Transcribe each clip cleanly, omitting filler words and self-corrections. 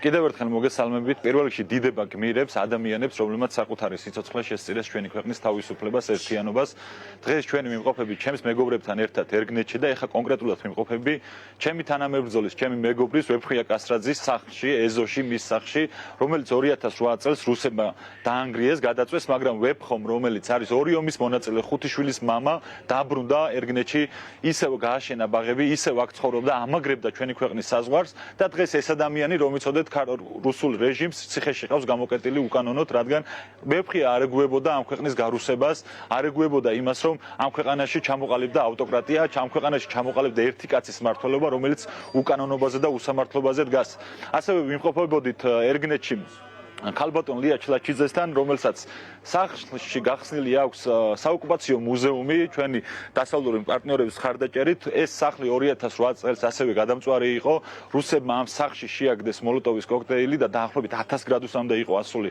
კიდევ ერთხელ მოგესალმებით. პირველ რიგში დიდება გმირებს ადამიანებს, რომლებმაც საკუთარი სიცოცხლე შესწირეს ჩვენი ქვეყნის თავისუფლებას, ერთიანობას. დღეს ჩვენი მიმყოფები ჩემს მეგობრებთან ერთად ერგნეთში და ეხა კონკრეტულად მიმყოფები ჩემი თანამებრძოლის, ჩემი მეგობრის ვეფხვია კასრაძის სახლში, ეზოში, მის სახლში, რომელიც 2008 წელს რუსებმა დაანგრიეს, გადაწვეს, მაგრამ ვეფხომ, რომელიც არის ორი ომის მონაწილე, 5 შვილის მამა, დაბრუნდა ერგნეთში, ისევ გააშენა ბაღები, ისევ აქ ცხოვრობდა, ამაგრებდა ჩვენი ქვეყნის საზღვარს და დღეს ეს ადამიანი, რომელიც რუსულ რეჟიმს ციხეში ყავს გამოკეტილი უკანონოდ, რადგან ვეფხვია არ ეგუებოდა ამ ქვეყნის გარუსებას, არ ეგუებოდა იმას, რომ ამ ქვეყანაში ჩამოყალიბდა ავტოკრატია, ამ ქვეყანაში ჩამოყალიბდა ერთი კაცის მმართველობა, რომელიც უკანონობაზე და უსამართლობაზე დგას. ასევე ვიმყოფებოდით ერგნეთში ქალბატონ ლია ჩლაჩიძესთან, რომელსაც სახლში გახსნილი აქვს საოკუპაციო მუზეუმი, ჩვენი დასავლური პარტნიორების ხარდაჭერით. ეს სახლი 2008 წელს ასევე გადამწვარი იყო. რუსებმა ამ სახლში შეაგდეს მოლოტოვის კოქტეილი და დაახლოებით 1000 გრადუსამდე იყო ასული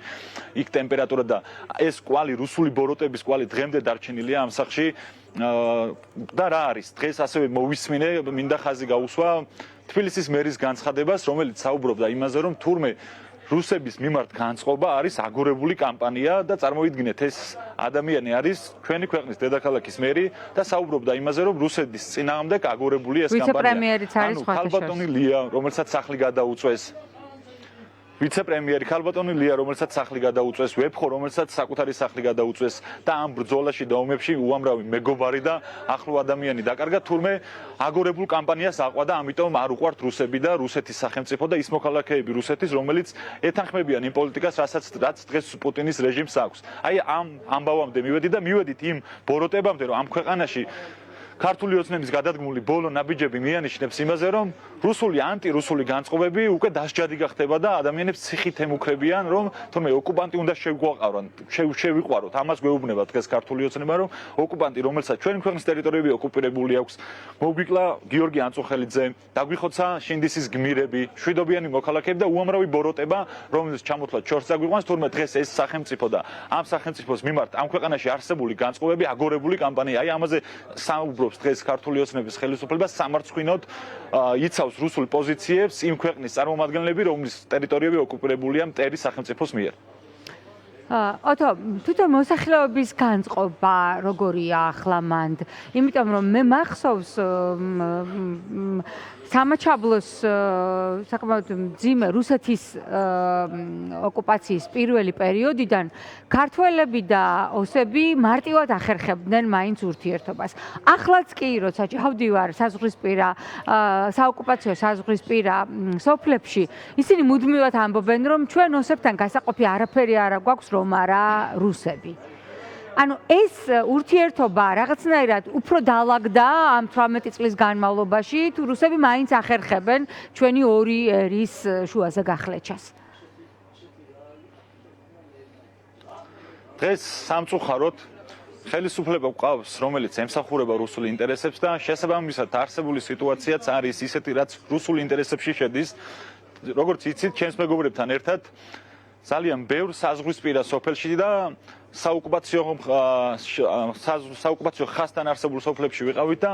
იქ ტემპერატურა და ეს კვალი, რუსული ბოროტების კვალი დღემდე დარჩენილია ამ სახლში. და რა არის? დღეს ასევე მოვისმინე, მინდა ხაზი გაუსვა თბილისის მერის განცხადებას, რომელიც საუბრობდა იმაზე, რომ თურმე რუსების მიმართ განწყობა არის აგორებული კამპანია და წარმოიდგინეთ ეს ადამიანი არის ჩვენი ქვეყნის დედაქალაქის მერი და საუბრობდა იმაზე, რომ რუსეთის წინააღმდეგ აგორებული ეს კამპანია. ვიცე-პრემიერიც არის სხვათა შორის. ქალბატონი ლია, რომელსაც სახლი გადაუწვეს. ვიცე-პრემიერი ქალბატონი ლია, რომელსაც სახლი გადაუწვეს, ვეფხო, რომელსაც საკუთარი სახლი გადაუწვეს და ამ ბრძოლაში და ომებში უამრავი მეგობარი და ახლო ადამიანი დაკარგა, თურმე აგორებულ კამპანიას აყვადა, ამიტომ არ უყვართ რუსები და რუსეთის სახელმწიფო და ის მოქალაქეები რუსეთის, რომელიც ეთანხმებიან იმ პოლიტიკას, რაც დღეს პუტინის რეჟიმს აქვს. აი ამ ამბავამდე მივედი და მივედით იმ ბოროტებამდე, რომ ამ ქვეყანაში ქართული ოცნების გადადგმული ბოლო ნაბიჯები მიანიშნებს იმაზე, რომ რუსული ანტირუსული განწყობები უკვე დასჯადი გახდება და ადამიანებს ციხით ემუქრებიან, რომ თორმე ოკუპანტი უნდა შევიყვაროთ. ამას გვეუბნება დღეს ქართული ოცნება, რომ ოკუპანტი, რომელსაც ჩვენი ქვეყნის ტერიტორიები ოკუპირებული აქვს, მოგვიკლა გიორგი ანწუხელიძე, დაგვიხოცა შინდისის გმირები, შვიდობიანი მოქალაქეები და უამრავი ბოროტება, რომელიც ჩამოთვლად შორს დაგვიყვანს, თორმე დღეს ეს სახელმწიფო და ამ სახელმწიფოს მიმართ ამ ქვეყანაში არსებული განწყობები, აგორებული კამპანია, აი ამაზე საუბრობს დღეს ქართული ოცნების ხელისუფლება სამარცხვინოდ იცავს რუსულ პოზიციებს იმ ქვეყნის წარმომადგენლები, რომლის ტერიტორიები ოკუპირებულია მტერი სახელმწიფოს მიერ. ოთო, თვითონ მოსახლეობის განწყობა როგორია ახლა მანდ? იმიტომ რომ მე მახსოვს სამაჩაბლოს საკმაოდ მძიმე რუსეთის ოკუპაციის პირველი პერიოდიდან ქართველები და ოსები მარტივად ახერხებდნენ მაინც ურთიერთობას. ახლაც კი, როცა ჩავდივარ საზღვრისპირა საოკუპაციო საზღვრისპირა სოფლებში, ისინი მუდმივად ამბობენ, რომ ჩვენ ოსებთან გასაყოფი არაფერი არ გვაქვს, რომ არა რუსები. ანუ ეს ურთიერთობა რაღაცნაირად უფრო დაალაგდა ამ 18 წლის განმავლობაში, თუ რუსები მაინც ახერხებენ ჩვენი ორი ერის შუაზე გახლეჩას. დღეს სამწუხაროდ ხელისუფლება გვყავს, რომელიც ემსახურება რუსულ ინტერესებს და შესაბამისად არსებული სიტუაციაც არის ისეთი, რაც რუსულ ინტერესებში შედის. როგორც იცით, ჩემს მეგობრებთან ერთად ძალიან ბევრ საზღვრისპირა სოფელში და საოკუპაციო ხასთან არსებულ სოფლებში ვიყავით და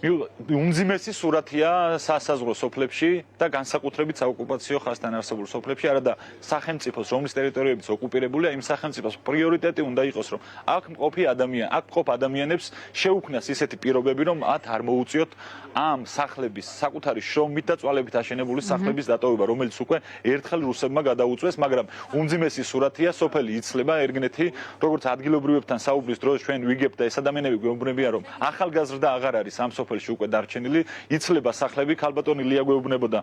უმძიმესი სურათია სასაზღვრო სოფლებში და განსაკუთრებით საოკუპაციო ხასთან არსებულ სოფლებში, არადა სახელმწიფოს, რომლის ტერიტორიებიც ოკუპირებულია, იმ სახელმწიფოს პრიორიტეტი უნდა იყოს, რომ აქ მყოფ ადამიანებს შეუქმნას ისეთი პირობები, რომ მათ არ მოუწიოთ ამ სახლების საკუთარი შრომით და წვალებით აშენებული სახლების დატოვება, რომელიც უკვე ერთხელ რუსებმა გადაუწვეს, მაგრამ უმძიმესი სურათია, სოფელი იცლება ერგნეთი, როგორც ადგილობრივებთან საუბრის დროს ჩვენ ვიგებთ და ეს ადამიანები გვეუბნებიან, რომ ახალგაზრდა აღარ არის ამ სოფელში უკვე დარჩენილი, იცლება სახლები, ქალბატონი ლია გვეუბნებოდა,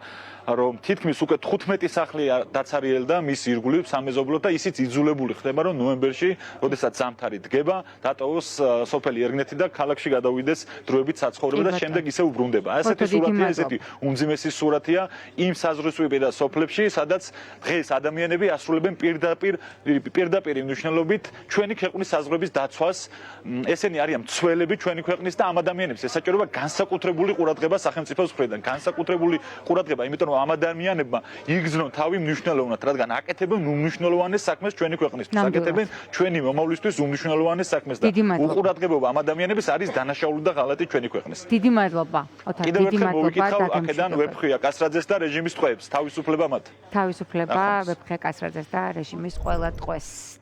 რომ თითქმის უკვე 15 სახლი დაცარიელდა მის ირგვლივ სამეზობლოდ და ისიც იძულებული ხდება, რომ ნოემბერში, როდესაც ზამთარი დგება, დატოვოს სოფელი ერგნეთი და ქალაქში გადავიდეს დროებით საცხოვრებლად და შემდეგ ისევ ბრუნდება. ასეთი სურათია, ესეთი უმძიმესი სურათია იმ საზღვრისპირა სოფლებში, სადაც დღეს ადამიანები ასრულებენ პირდაპირ მნიშვნელობით ჩვენი ქვეყნის საზღვრების დაცვას. ესენი არიან მცველები ჩვენი ქვეყნის და ამ ადამიანებს ესაჭიროება განსაკუთრებული ყურადღება სახელმწიფოს მხრიდან, განსაკუთრებული ყურადღება, იმიტომ რომ ამ ადამიანებმა იგრძნონ თავი მნიშვნელოვნად, რადგან აკეთებენ უმნიშვნელოვანეს საქმეს ჩვენი ქვეყნისთვის, აკეთებენ ჩვენი მომავლისთვის უმნიშვნელოვანეს საქმეს და უყურადღებობა ამ ადამიანების არის დანაშაული და ღალატი ჩვენი ქვეყნის. დიდი მადლობა. ოთარ, კიდევ დიდი ერთხელ მადლობა. მოვიკითხავ აქედან ვეფხვია კასრაძეს და რეჟიმის ტყვეებს, თავისუფლება მათ. თავისუფლება ვეფხია კასრაძეს და რეჟიმის ყველა ტყვეს.